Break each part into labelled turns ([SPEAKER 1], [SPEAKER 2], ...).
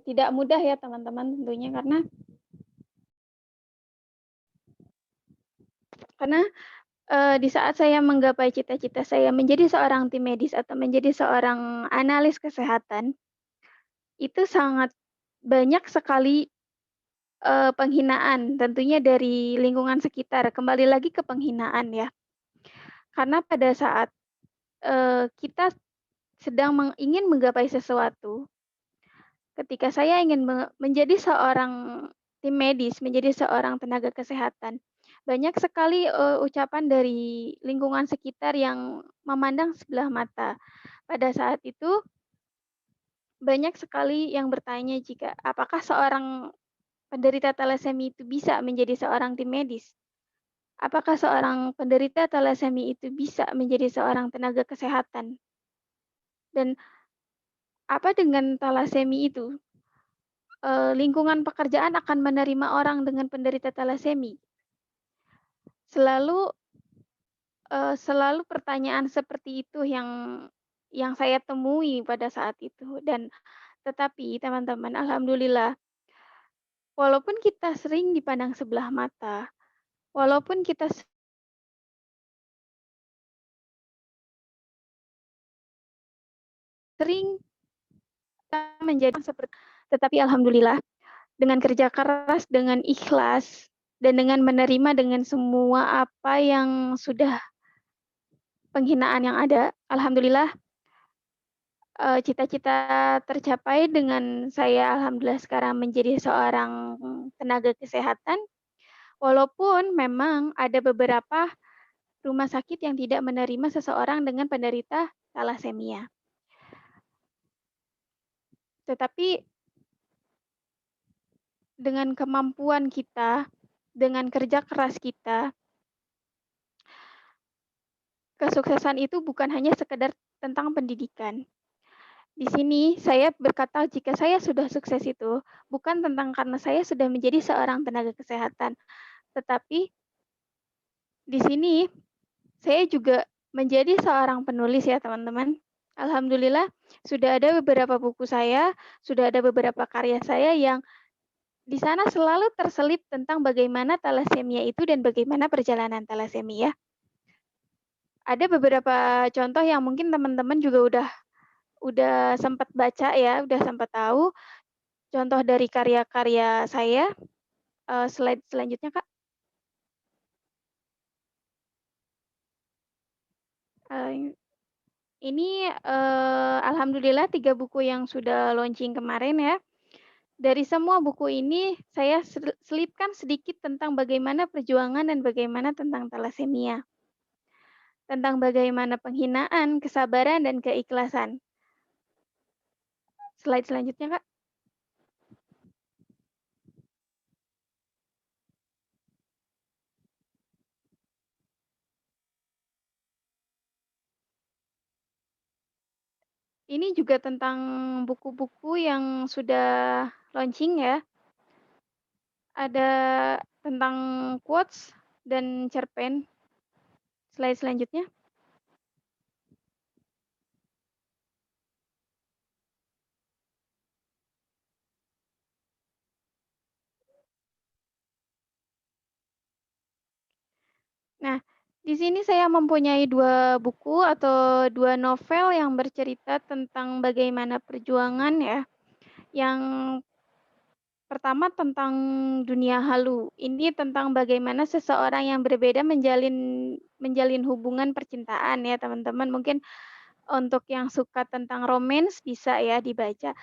[SPEAKER 1] tidak mudah ya teman-teman tentunya karena di saat saya menggapai cita-cita saya menjadi seorang tim medis atau menjadi seorang analis kesehatan, itu sangat banyak sekali penghinaan tentunya dari lingkungan sekitar. Kembali lagi ke penghinaan ya. Karena pada saat kita sedang ingin menggapai sesuatu, ketika saya ingin menjadi seorang tim medis, menjadi seorang tenaga kesehatan, banyak sekali ucapan dari lingkungan sekitar yang memandang sebelah mata. Pada saat itu banyak sekali yang bertanya jika apakah seorang penderita talasemi itu bisa menjadi seorang tim medis? Apakah seorang penderita talasemi itu bisa menjadi seorang tenaga kesehatan? Dan apa dengan talasemi itu? Lingkungan pekerjaan akan menerima orang dengan penderita talasemi. Selalu pertanyaan seperti itu yang saya temui pada saat itu. Dan tetapi teman-teman, alhamdulillah, walaupun kita sering dipandang sebelah mata, walaupun kita sering menjadi seperti, tetapi alhamdulillah dengan kerja keras, dengan ikhlas, dan dengan menerima dengan semua apa yang sudah penghinaan yang ada, alhamdulillah cita-cita tercapai dengan saya alhamdulillah sekarang menjadi seorang tenaga kesehatan, walaupun memang ada beberapa rumah sakit yang tidak menerima seseorang dengan penderita thalassemia. Tetapi dengan kemampuan kita, dengan kerja keras kita, kesuksesan itu bukan hanya sekedar tentang pendidikan. Di sini saya berkata jika saya sudah sukses itu bukan tentang karena saya sudah menjadi seorang tenaga kesehatan, tetapi di sini saya juga menjadi seorang penulis ya teman-teman. Alhamdulillah sudah ada beberapa buku saya, sudah ada beberapa karya saya yang di sana selalu terselip tentang bagaimana thalassemia itu dan bagaimana perjalanan thalassemia. Ada beberapa contoh yang mungkin teman-teman juga udah sempat baca ya, udah sempat tahu. Contoh dari karya-karya saya, slide selanjutnya Kak. Ini alhamdulillah 3 buku yang sudah launching kemarin ya. Dari semua buku ini saya selipkan sedikit tentang bagaimana perjuangan dan bagaimana tentang thalassemia. Tentang bagaimana penghinaan, kesabaran, dan keikhlasan. Slide selanjutnya, Kak. Ini juga tentang buku-buku yang sudah launching ya. Ada tentang quotes dan cerpen. Slide selanjutnya. Nah, di sini saya mempunyai 2 buku atau 2 novel yang bercerita tentang bagaimana perjuangan ya. Yang pertama tentang dunia halu. Ini tentang bagaimana seseorang yang berbeda menjalin hubungan percintaan ya, teman-teman. Mungkin untuk yang suka tentang romance bisa ya dibaca.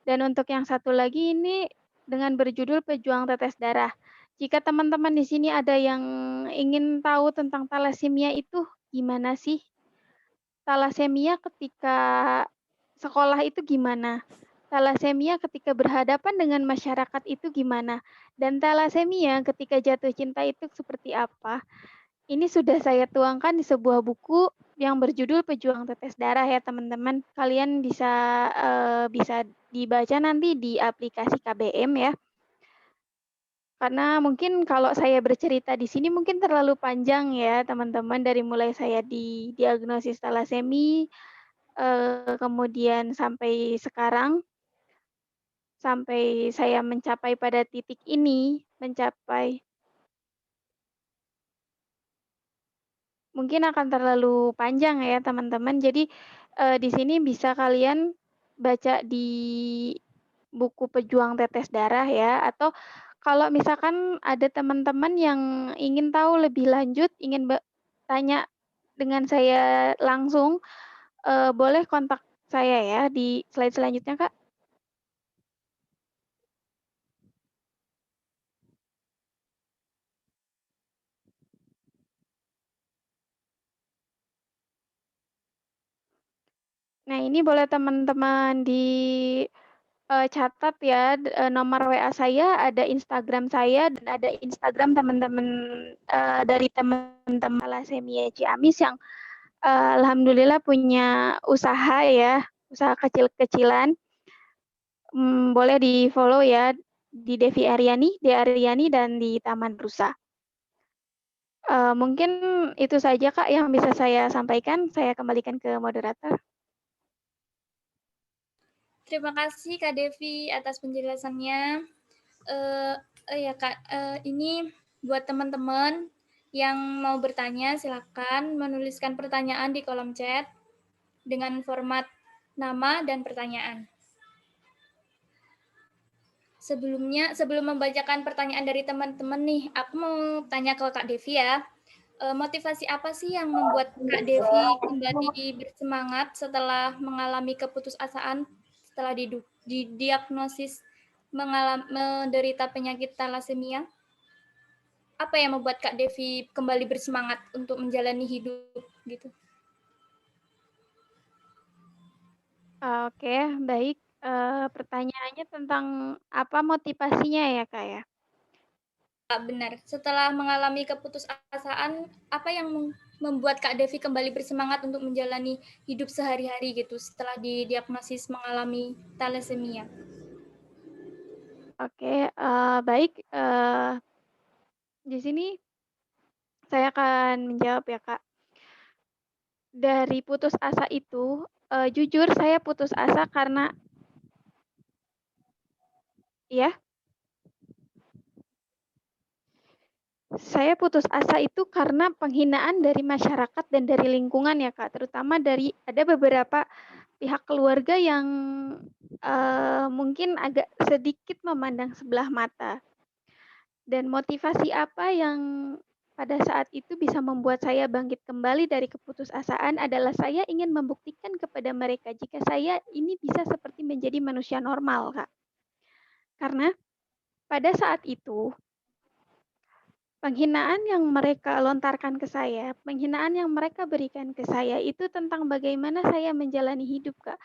[SPEAKER 1] Dan untuk yang satu lagi ini dengan berjudul Pejuang Tetes Darah. Jika teman-teman di sini ada yang ingin tahu tentang thalassemia itu gimana sih? Thalassemia ketika sekolah itu gimana? Thalassemia ketika berhadapan dengan masyarakat itu gimana? Dan thalassemia ketika jatuh cinta itu seperti apa? Ini sudah saya tuangkan di sebuah buku yang berjudul Pejuang Tetes Darah ya teman-teman. Kalian bisa dibaca nanti di aplikasi KBM ya. Karena mungkin kalau saya bercerita di sini mungkin terlalu panjang ya teman-teman, dari mulai saya didiagnosis talasemi kemudian sampai sekarang. sampai saya mencapai pada titik ini, mencapai mungkin akan terlalu panjang ya teman-teman. Jadi di sini bisa kalian baca di buku Pejuang Tetes Darah ya, atau kalau misalkan ada teman-teman yang ingin tahu lebih lanjut, ingin tanya dengan saya langsung, boleh kontak saya ya di slide selanjutnya, Kak. Nah, ini boleh teman-teman di catat ya, nomor WA saya, ada Instagram saya, dan ada Instagram teman-teman dari teman-teman Thalassemia Ciamis yang alhamdulillah punya usaha ya, usaha kecil-kecilan. Boleh di-follow ya di Devi Aryani, D Aryani, dan di Taman Rusa. Mungkin itu saja Kak yang bisa saya sampaikan. Saya kembalikan ke moderator.
[SPEAKER 2] Terima kasih Kak Devi atas penjelasannya. Ya Kak, ini buat teman-teman yang mau bertanya, silakan menuliskan pertanyaan di kolom chat dengan format nama dan pertanyaan. Sebelum membacakan pertanyaan dari teman-teman nih, aku mau tanya ke Kak Devi ya. Motivasi apa sih yang membuat Kak Devi kembali bersemangat setelah mengalami keputusasaan setelah didiagnosis menderita penyakit thalassemia? Apa yang membuat Kak Devi kembali bersemangat untuk menjalani hidup gitu?
[SPEAKER 1] Oke, baik. Pertanyaannya tentang apa motivasinya ya Kak ya?
[SPEAKER 2] Benar. Setelah mengalami keputusasaan, apa yang membuat Kak Devi kembali bersemangat untuk menjalani hidup sehari-hari gitu setelah didiagnosis mengalami thalassemia?
[SPEAKER 1] Oke, baik. Di sini saya akan menjawab ya Kak. Dari putus asa itu, jujur saya putus asa karena ya, saya putus asa itu karena penghinaan dari masyarakat dan dari lingkungan ya Kak, terutama dari ada beberapa pihak keluarga yang mungkin agak sedikit memandang sebelah mata. Dan motivasi apa yang pada saat itu bisa membuat saya bangkit kembali dari keputusasaan adalah saya ingin membuktikan kepada mereka jika saya ini bisa seperti menjadi manusia normal, Kak. Karena pada saat itu penghinaan yang mereka lontarkan ke saya, penghinaan yang mereka berikan ke saya itu tentang bagaimana saya menjalani hidup, Kak.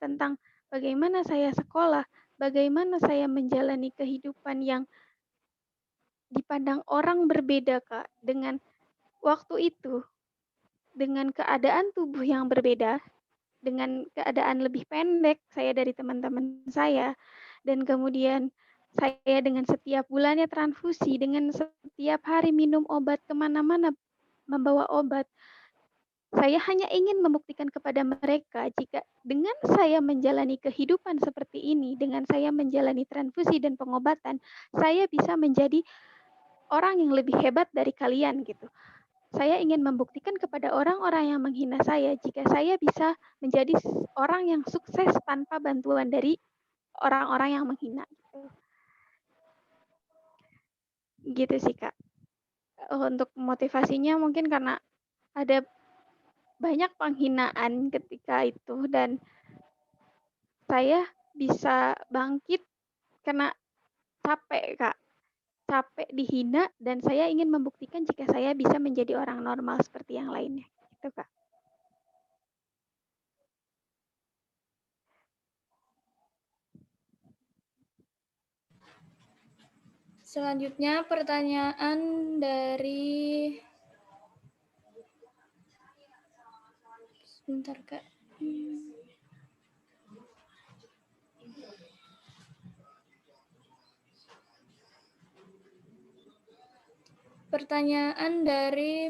[SPEAKER 1] Tentang bagaimana saya sekolah, bagaimana saya menjalani kehidupan yang dipandang orang berbeda, Kak. Dengan waktu itu, dengan keadaan tubuh yang berbeda, dengan keadaan lebih pendek saya dari teman-teman saya, dan kemudian saya dengan setiap bulannya transfusi, dengan setiap hari minum obat kemana-mana, membawa obat. Saya hanya ingin membuktikan kepada mereka jika dengan saya menjalani kehidupan seperti ini, dengan saya menjalani transfusi dan pengobatan, saya bisa menjadi orang yang lebih hebat dari kalian gitu. Saya ingin membuktikan kepada orang-orang yang menghina saya jika saya bisa menjadi orang yang sukses tanpa bantuan dari orang-orang yang menghina gitu. Gitu sih Kak. Untuk motivasinya mungkin karena ada banyak penghinaan ketika itu dan saya bisa bangkit karena capek Kak. Capek dihina dan saya ingin membuktikan jika saya bisa menjadi orang normal seperti yang lainnya. Gitu Kak.
[SPEAKER 2] Selanjutnya pertanyaan dari sebentar Kak. Pertanyaan dari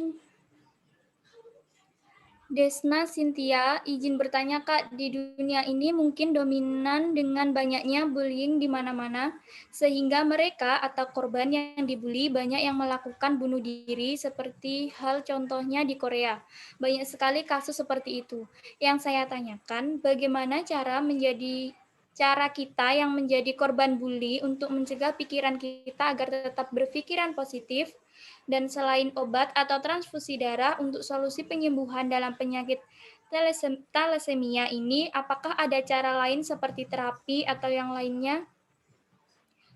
[SPEAKER 2] Desna Cynthia, izin bertanya Kak, di dunia ini mungkin dominan dengan banyaknya bullying di mana-mana, sehingga mereka atau korban yang dibully banyak yang melakukan bunuh diri seperti hal contohnya di Korea. Banyak sekali kasus seperti itu. Yang saya tanyakan, bagaimana cara kita yang menjadi korban bully untuk mencegah pikiran kita agar tetap berpikiran positif, dan selain obat atau transfusi darah untuk solusi penyembuhan dalam penyakit thalassemia ini, apakah ada cara lain seperti terapi atau yang lainnya?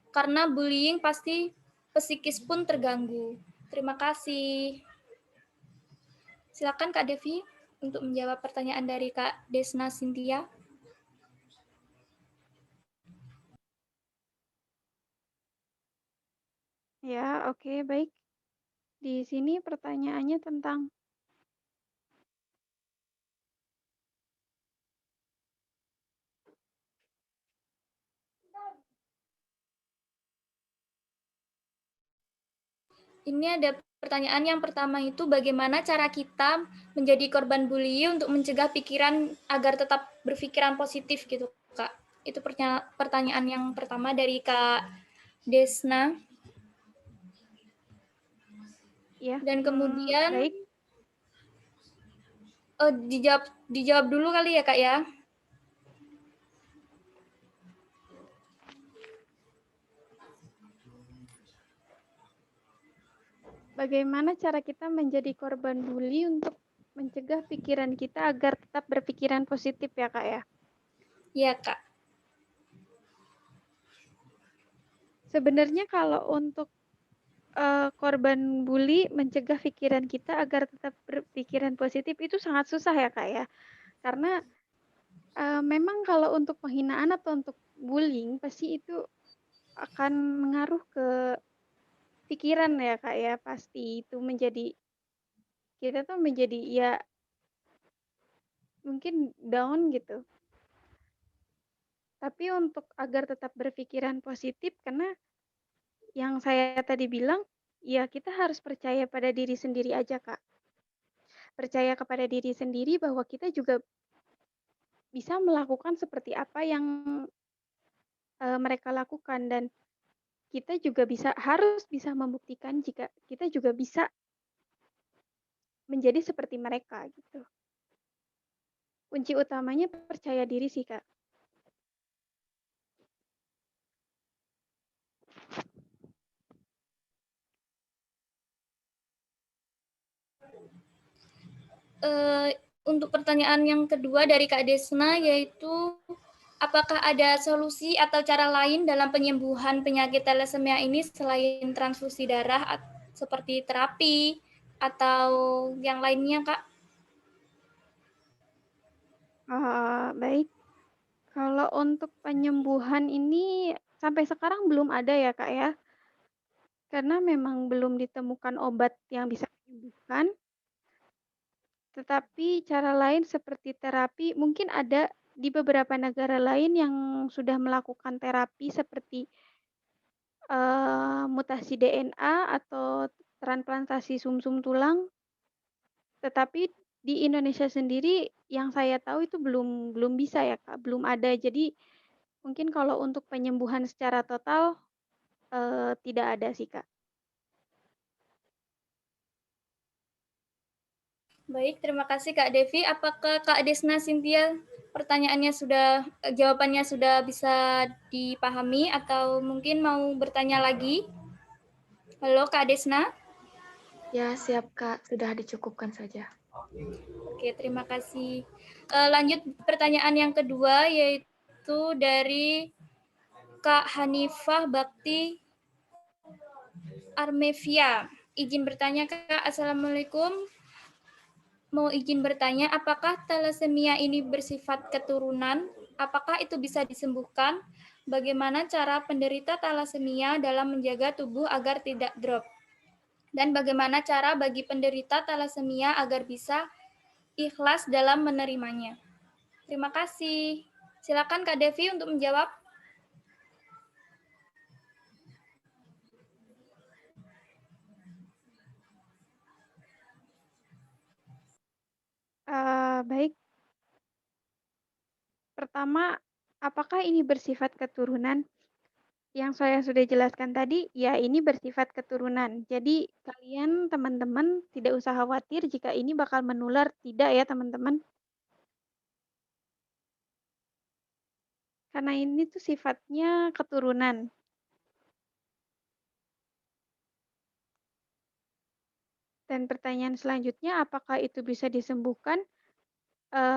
[SPEAKER 2] Karena bullying pasti psikis pun terganggu. Terima kasih. Silakan Kak Devi untuk menjawab pertanyaan dari Kak Desna Cynthia.
[SPEAKER 1] Ya, oke, baik. Di sini pertanyaannya tentang
[SPEAKER 2] Ini ada pertanyaan yang pertama itu bagaimana cara kita menjadi korban bully untuk mencegah pikiran agar tetap berpikiran positif gitu Kak. Itu pertanyaan yang pertama dari Kak Desna.
[SPEAKER 1] ya,
[SPEAKER 2] Dan kemudian
[SPEAKER 1] baik.
[SPEAKER 2] dijawab dulu kali ya Kak ya.
[SPEAKER 1] Bagaimana cara kita menjadi korban bully untuk mencegah pikiran kita agar tetap berpikiran positif ya, Kak ya?
[SPEAKER 2] Iya Kak.
[SPEAKER 1] Sebenarnya kalau untuk korban bully mencegah pikiran kita agar tetap berpikiran positif itu sangat susah ya, Kak ya. Karena memang kalau untuk penghinaan atau untuk bullying pasti itu akan mengaruh ke pikiran ya, Kak ya. Pasti itu menjadi kita tuh menjadi ya mungkin down gitu. Tapi untuk agar tetap berpikiran positif karena yang saya tadi bilang, ya kita harus percaya pada diri sendiri aja, Kak. Percaya kepada diri sendiri bahwa kita juga bisa melakukan seperti apa yang mereka lakukan dan kita juga harus bisa membuktikan jika kita juga bisa menjadi seperti mereka gitu. Kunci utamanya percaya diri sih, Kak.
[SPEAKER 2] Untuk pertanyaan yang kedua dari Kak Desna yaitu apakah ada solusi atau cara lain dalam penyembuhan penyakit thalassemia ini selain transfusi darah seperti terapi atau yang lainnya, Kak?
[SPEAKER 1] Baik. Kalau untuk penyembuhan ini sampai sekarang belum ada ya, Kak ya. Karena memang belum ditemukan obat yang bisa menyembuhkan. Tetapi cara lain seperti terapi mungkin ada di beberapa negara lain yang sudah melakukan terapi seperti mutasi DNA atau transplantasi sumsum tulang. Tetapi di Indonesia sendiri yang saya tahu itu belum belum bisa ya, Kak, belum ada. Jadi mungkin kalau untuk penyembuhan secara total tidak ada sih, Kak.
[SPEAKER 2] Baik, terima kasih Kak Devi. Apakah Kak Desna Cynthia jawabannya sudah bisa dipahami atau mungkin mau bertanya lagi? Halo Kak Desna.
[SPEAKER 3] Ya, siap Kak. Sudah dicukupkan saja.
[SPEAKER 2] Oke, terima kasih. Lanjut pertanyaan yang kedua yaitu dari Kak Hanifah Bakti Armevia. Izin bertanya Kak, Assalamualaikum. Mau izin bertanya, apakah thalassemia ini bersifat keturunan? Apakah itu bisa disembuhkan? Bagaimana cara penderita thalassemia dalam menjaga tubuh agar tidak drop? Dan bagaimana cara bagi penderita thalassemia agar bisa ikhlas dalam menerimanya? Terima kasih. Silakan Kak Devi untuk menjawab.
[SPEAKER 1] pertama, apakah ini bersifat keturunan? Yang saya sudah jelaskan tadi, ya ini bersifat keturunan. Jadi kalian teman-teman tidak usah khawatir jika ini bakal menular, tidak ya teman-teman. Karena ini tuh sifatnya keturunan. Dan pertanyaan selanjutnya, apakah itu bisa disembuhkan?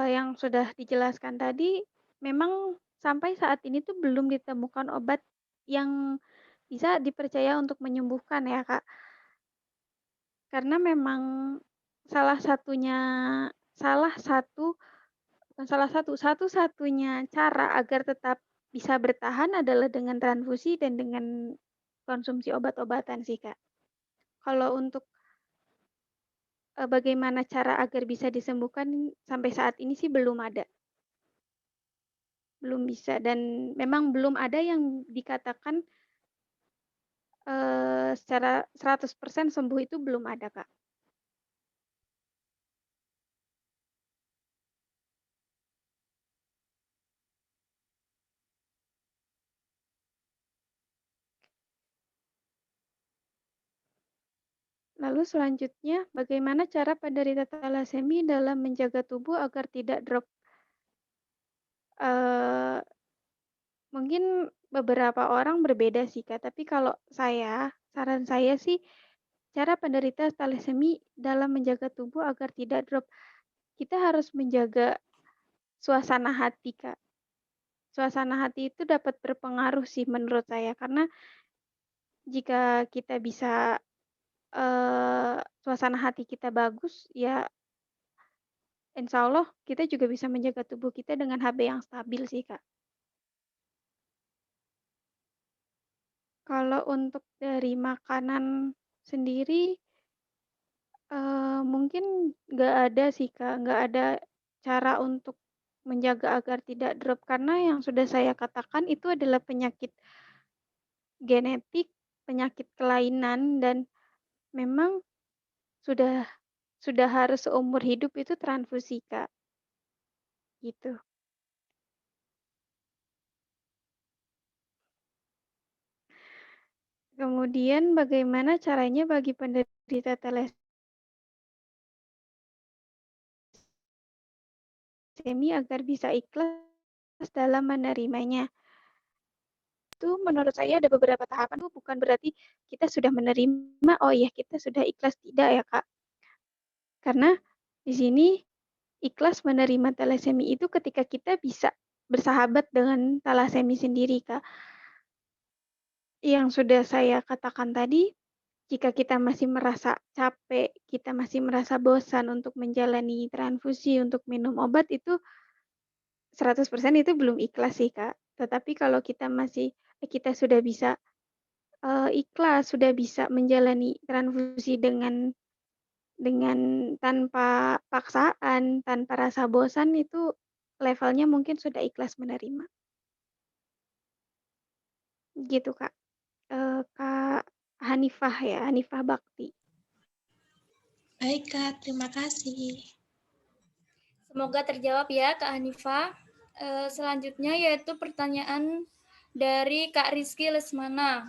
[SPEAKER 1] Yang sudah dijelaskan tadi, memang sampai saat ini tuh belum ditemukan obat yang bisa dipercaya untuk menyembuhkan ya, Kak. Karena memang salah satunya, satu-satunya cara agar tetap bisa bertahan adalah dengan transfusi dan dengan konsumsi obat-obatan sih, Kak. Kalau untuk bagaimana cara agar bisa disembuhkan sampai saat ini sih belum ada. Belum bisa dan memang belum ada yang dikatakan secara 100% sembuh itu belum ada, Kak. Lalu selanjutnya, bagaimana cara penderita thalassemia dalam menjaga tubuh agar tidak drop? Eee, Mungkin beberapa orang berbeda sih, Kak, tapi kalau saran saya sih, cara penderita thalassemia dalam menjaga tubuh agar tidak drop, kita harus menjaga suasana hati, Kak. Suasana hati itu dapat berpengaruh sih menurut saya, karena jika kita bisa, suasana hati kita bagus, ya insya Allah kita juga bisa menjaga tubuh kita dengan HB yang stabil sih, Kak. Kalau untuk dari makanan sendiri, mungkin nggak ada sih, Kak, nggak ada cara untuk menjaga agar tidak drop, karena yang sudah saya katakan itu adalah penyakit genetik, penyakit kelainan, dan memang sudah sudah harus seumur hidup itu transfusi, Kak, gitu. Kemudian bagaimana caranya bagi penderita thalassemia agar bisa ikhlas dalam menerimanya? Itu menurut saya ada beberapa tahapan tuh bukan berarti kita sudah menerima, oh iya kita sudah ikhlas, tidak ya, Kak. Karena di sini ikhlas menerima thalassemia itu ketika kita bisa bersahabat dengan thalassemia sendiri, Kak. Yang sudah saya katakan tadi, jika kita masih merasa capek, kita masih merasa bosan untuk menjalani transfusi, untuk minum obat, itu 100% itu belum ikhlas sih, Kak. Tetapi kalau kita sudah bisa ikhlas, sudah bisa menjalani transfusi dengan tanpa paksaan, tanpa rasa bosan, itu levelnya mungkin sudah ikhlas menerima. Gitu, Kak. Kak Hanifah ya, Hanifah Bakti.
[SPEAKER 4] Baik, Kak. Terima kasih.
[SPEAKER 2] Semoga terjawab ya, Kak Hanifah. Selanjutnya yaitu pertanyaan dari Kak Rizky Lesmana.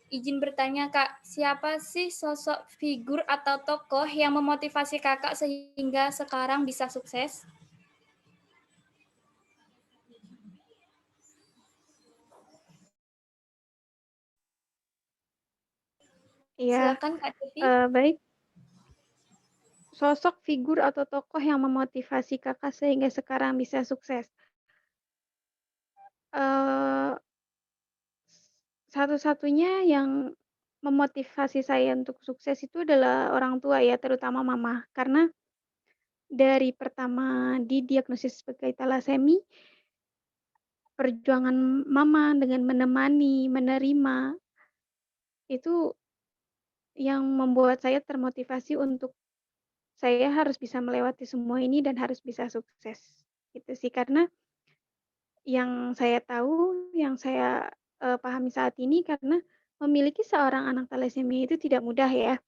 [SPEAKER 2] Izin bertanya, Kak, siapa sih sosok figur atau tokoh yang memotivasi Kakak sehingga sekarang bisa sukses?
[SPEAKER 1] Iya,
[SPEAKER 2] Silakan, Kak Devi.
[SPEAKER 1] baik. Sosok figur atau tokoh yang memotivasi Kakak sehingga sekarang bisa sukses. Satu-satunya yang memotivasi saya untuk sukses itu adalah orang tua ya, terutama mama. Karena dari pertama didiagnosis sebagai thalassemia, perjuangan mama dengan menemani, menerima, itu yang membuat saya termotivasi untuk saya harus bisa melewati semua ini dan harus bisa sukses. Gitu sih, karena yang saya tahu, yang saya pahami saat ini, karena memiliki seorang anak thalassemia itu tidak mudah ya.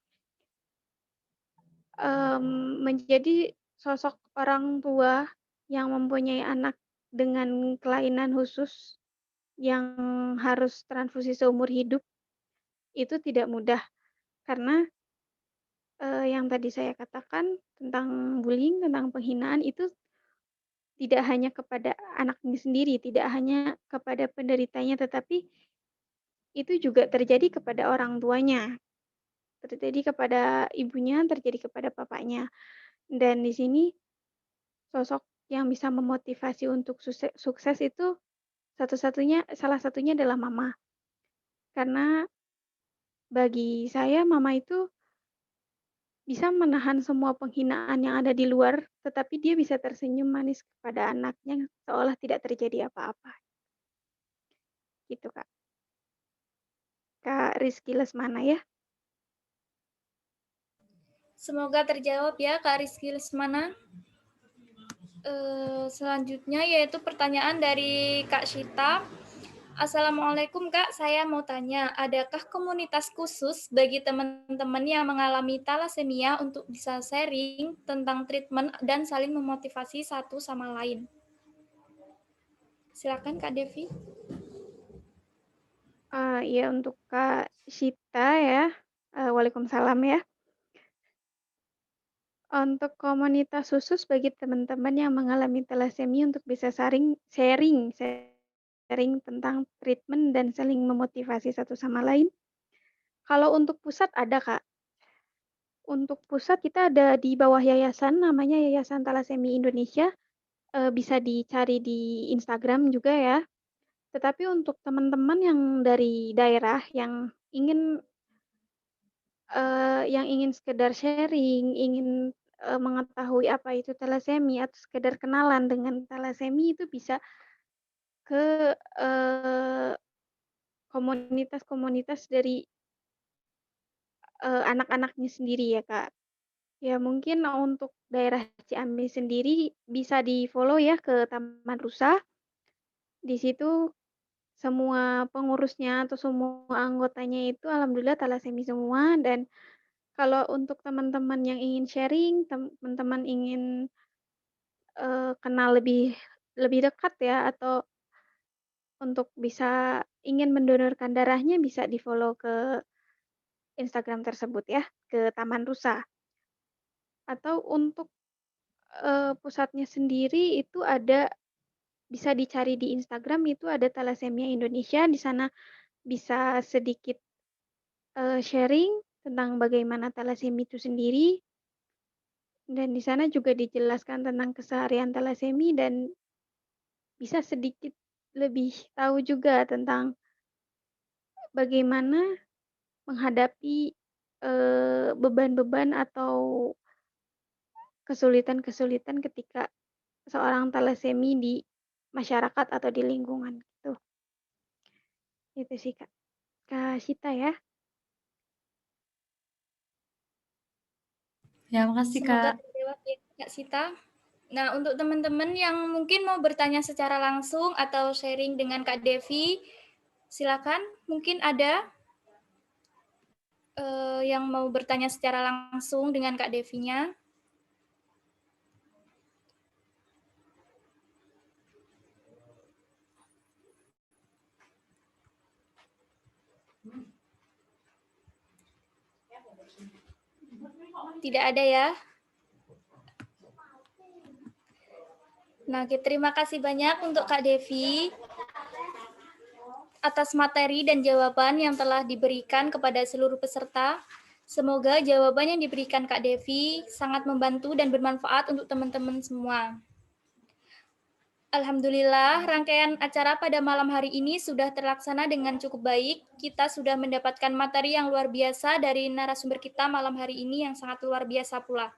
[SPEAKER 1] Menjadi sosok orang tua yang mempunyai anak dengan kelainan khusus yang harus transfusi seumur hidup itu tidak mudah karena yang tadi saya katakan tentang bullying, tentang penghinaan itu tidak hanya kepada anaknya sendiri, tidak hanya kepada penderitanya, tetapi itu juga terjadi kepada orang tuanya, terjadi kepada ibunya, terjadi kepada bapaknya. Dan di sini sosok yang bisa memotivasi untuk sukses itu salah satunya adalah mama. Karena bagi saya mama itu bisa menahan semua penghinaan yang ada di luar, tetapi dia bisa tersenyum manis kepada anaknya seolah tidak terjadi apa-apa. Gitu, Kak. Kak Rizky Lesmana ya.
[SPEAKER 2] Semoga terjawab ya Kak Rizky Lesmana. Selanjutnya yaitu pertanyaan dari Kak Shita. Assalamualaikum Kak, saya mau tanya, adakah komunitas khusus bagi teman-teman yang mengalami thalassemia untuk bisa sharing tentang treatment dan saling memotivasi satu sama lain? Silakan Kak Devi.
[SPEAKER 1] Ya untuk Kak Shita ya, Waalaikumsalam ya. Untuk komunitas khusus bagi teman-teman yang mengalami thalassemia untuk bisa sharing tentang treatment dan saling memotivasi satu sama lain. Kalau untuk pusat ada, Kak. Untuk pusat kita ada di bawah yayasan, namanya Yayasan Thalassemia Indonesia. Bisa dicari di Instagram juga ya. Tetapi untuk teman-teman yang dari daerah yang ingin sekedar sharing, ingin mengetahui apa itu thalassemia atau sekedar kenalan dengan thalassemia itu bisa ke komunitas-komunitas dari anak-anaknya sendiri ya Kak. Ya mungkin untuk daerah Ciamis sendiri bisa di-follow ya ke Taman Rusa. Di situ semua pengurusnya atau semua anggotanya itu alhamdulillah thalassemia semua dan kalau untuk teman-teman yang ingin sharing, teman-teman ingin kenal lebih dekat ya atau untuk bisa ingin mendonorkan darahnya bisa di-follow ke Instagram tersebut ya, ke Taman Rusa. Atau untuk pusatnya sendiri itu bisa dicari di Instagram itu ada Thalassemia Indonesia, di sana bisa sedikit sharing tentang bagaimana thalassemia itu sendiri. Dan di sana juga dijelaskan tentang keseharian thalassemia dan bisa sedikit lebih tahu juga tentang bagaimana menghadapi beban-beban atau kesulitan-kesulitan ketika seorang thalassemia di masyarakat atau di lingkungan gitu. Itu sih Kak. Kak Sita ya.
[SPEAKER 5] Ya, makasih
[SPEAKER 2] Semoga
[SPEAKER 5] Kak.
[SPEAKER 2] terjawab ya Kak Sita. Nah, untuk teman-teman yang mungkin mau bertanya secara langsung atau sharing dengan Kak Devi, silakan. Mungkin ada yang mau bertanya secara langsung dengan Kak Devinya. Tidak ada ya. Nah, terima kasih banyak untuk Kak Devi atas materi dan jawaban yang telah diberikan kepada seluruh peserta. Semoga jawaban yang diberikan Kak Devi sangat membantu dan bermanfaat untuk teman-teman semua. Alhamdulillah, rangkaian acara pada malam hari ini sudah terlaksana dengan cukup baik. Kita sudah mendapatkan materi yang luar biasa dari narasumber kita malam hari ini yang sangat luar biasa pula.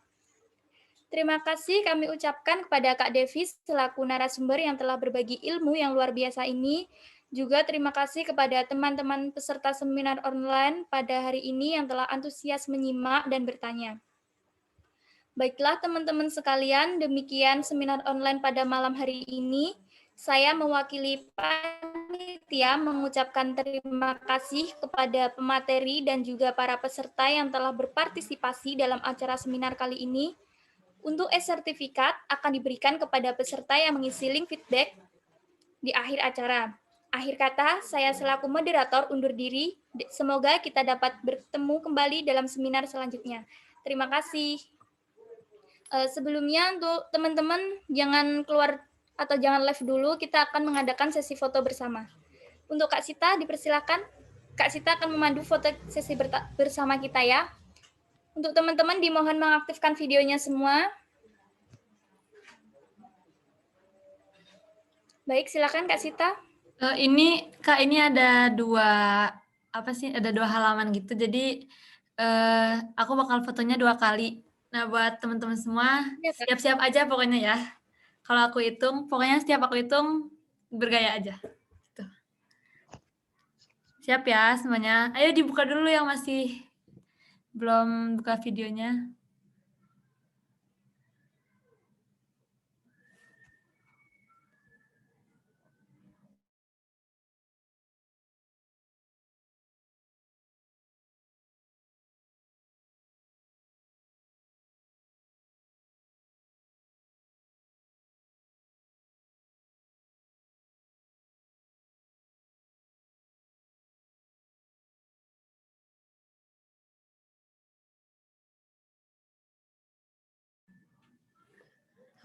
[SPEAKER 2] Terima kasih kami ucapkan kepada Kak Devi selaku narasumber yang telah berbagi ilmu yang luar biasa ini. Juga terima kasih kepada teman-teman peserta seminar online pada hari ini yang telah antusias menyimak dan bertanya. Baiklah teman-teman sekalian, demikian seminar online pada malam hari ini. Saya mewakili panitia mengucapkan terima kasih kepada pemateri dan juga para peserta yang telah berpartisipasi dalam acara seminar kali ini. Untuk e-sertifikat akan diberikan kepada peserta yang mengisi link feedback di akhir acara. Akhir kata, saya selaku moderator undur diri. Semoga kita dapat bertemu kembali dalam seminar selanjutnya. Terima kasih. Sebelumnya untuk teman-teman jangan keluar atau jangan live dulu, kita akan mengadakan sesi foto bersama. Untuk Kak Sita, dipersilakan. Kak Sita akan memandu foto sesi bersama kita ya. Untuk teman-teman dimohon mengaktifkan videonya semua. Baik, silakan Kak Sita.
[SPEAKER 5] Ini Kak, ini ada ada 2 halaman gitu. Jadi aku bakal fotonya 2 kali. Nah, buat teman-teman semua
[SPEAKER 2] Iya, Kak.
[SPEAKER 5] siap-siap aja pokoknya ya. Kalau aku hitung, pokoknya setiap aku hitung bergaya aja. Gitu. Siap ya semuanya. Ayo dibuka dulu yang masih belum buka videonya.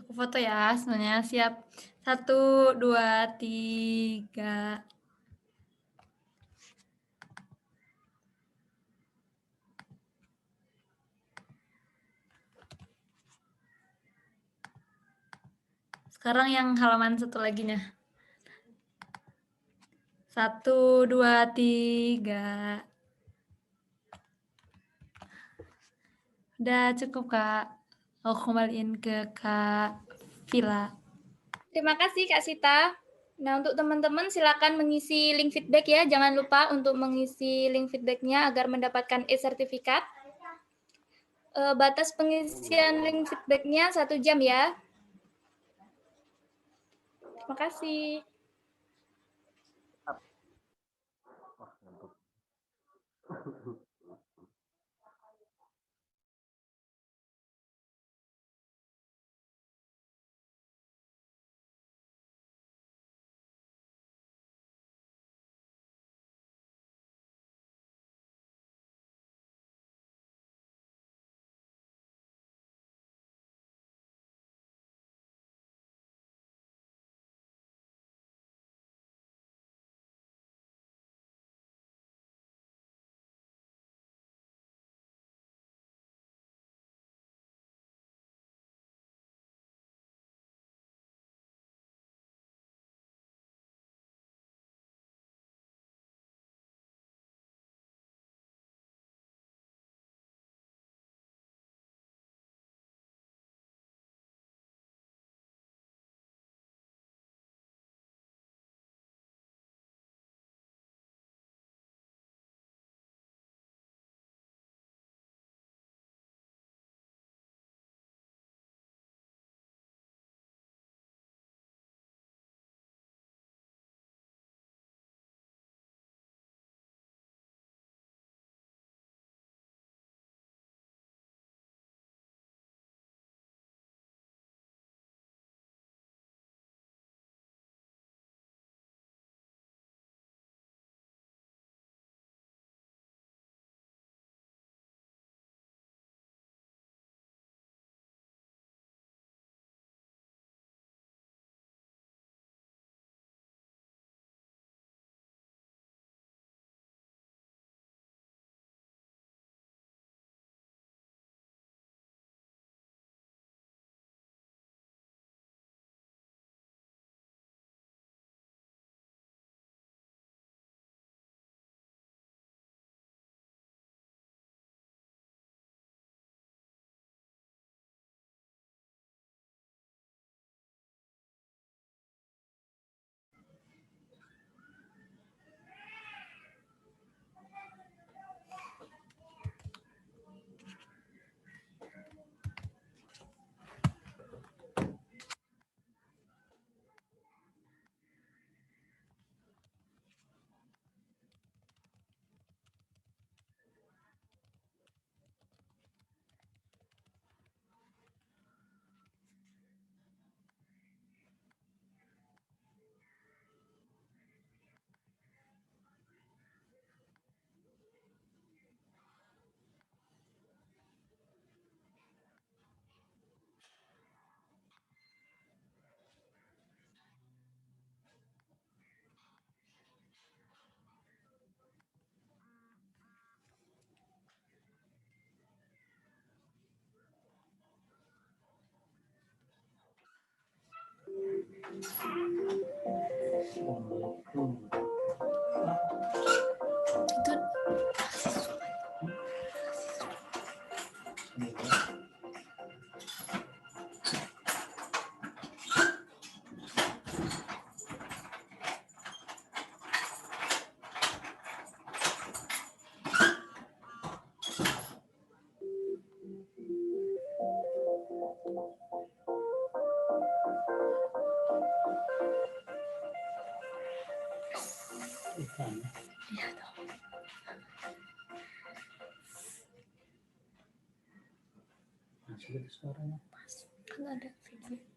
[SPEAKER 5] Aku foto ya semuanya. Siap. 1, 2, 3. Sekarang yang halaman satu laginya. 1, 2, 3. Udah cukup, Kak. Aku kembaliin ke Kak Vila.
[SPEAKER 2] Terima kasih Kak Sita. Nah, untuk teman-teman silakan mengisi link feedback ya. Jangan lupa untuk mengisi link feedbacknya agar mendapatkan e-sertifikat. Batas pengisian link feedbacknya 1 jam ya. Terima kasih.
[SPEAKER 5] Itu
[SPEAKER 6] Masih ada suaranya.
[SPEAKER 5] kan ada video.